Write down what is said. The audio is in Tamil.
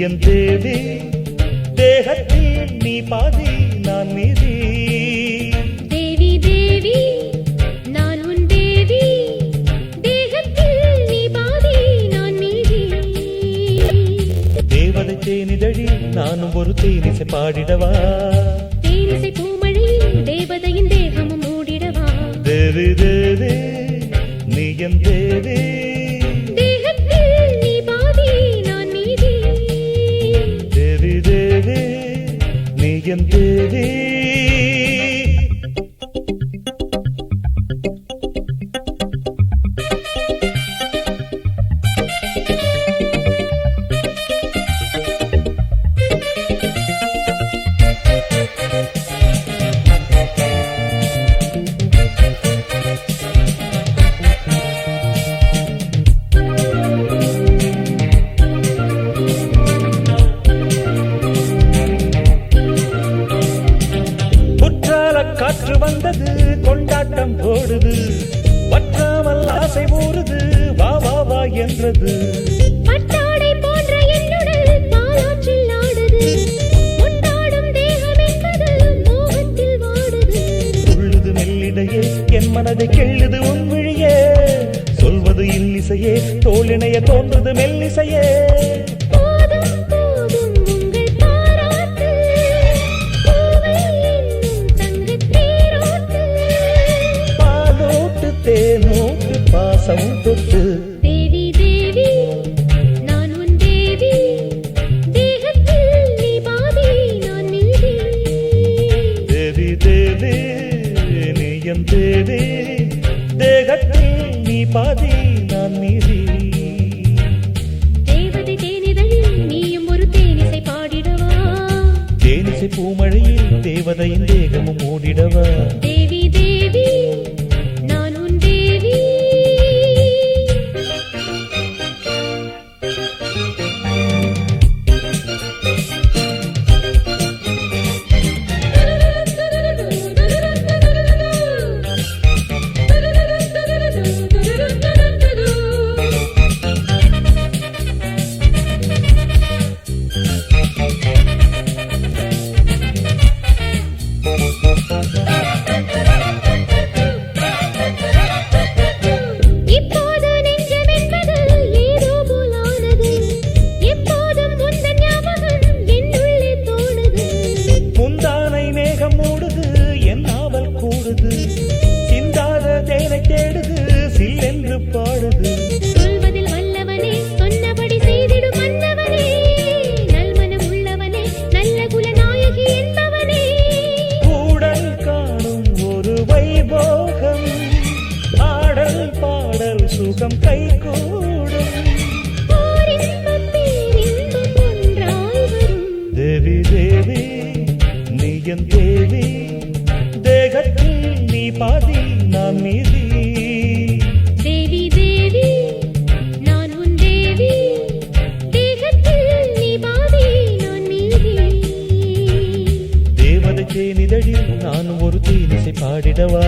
என் தேவி தேகத்தில் நீ பாதி நான் மீதி தேவி தேவி நான் உன் தேவி தேகத்தில் நீ பாதி நான் மீதி தேவதை தேனிதழி நானும் ஒரு தேனிசை பாடிடவா தேனிசை பூமழையில் தேவதையின் தேகமும் மூடிடவா தேவி தேவி நீ என் தேவி தேகத்தில் நீ பாதி நான் மீதி தேவி தேவி நீ என் தேவி காற்று வந்தது கொண்டாட்டம் போடுது வற்றாமல் ஆசை ஊறுது வா வா வா என்றது பட்டாடை போன்ற என்னுடல் பாலாற்றில் ஆடுது கொண்டாடும் தேகம் என்பது மோகத்தில் வாடுது உள்ளுது மெல்லிடையே என் மனதை கெள்ளுது உன் விழியே சொல்வது இன்னிசையே தோளிணைய தோன்றுது மெல்லிசையே தேனோட்டு பாசம் தொட்டு தேவி தேவி நான் உன் தேவி தேகத்தில் நீ பாதி நான் மீதி தேவி தேவி நீ என் தேவி தேகத்தில் நீ பாதி நான் மீதி தேவதை தேனிதழில் நீயும் ஒரு தேனிசை பாடிடவா தேனிசை பூமழையில் தேவதையின் தேகமும் மூடிடவா தேவி தேவி சிந்தாத தேனை தேடுது சில்லென்று பாடுது சொல்வதில் வல்லவனே சொன்னபடி செய்திடும் மன்னவனே நல்மனம் உள்ளவனே நல்ல குலநாயகி என்பவனே கூடல் காணும் ஒரு வைபோகம் ஆடல் பாடல் சுகம் கை கூடும் தேவி தேவி நீ என் தேவி தேகத்தில் நீ பாதி நான் மீதி தேவி தேவி நான் உன் தேவி தேகத்தில் நீ பாதி நான் மீதி தேவதை தேனிதழில் நானும் ஒரு தேனிசை பாடிடவா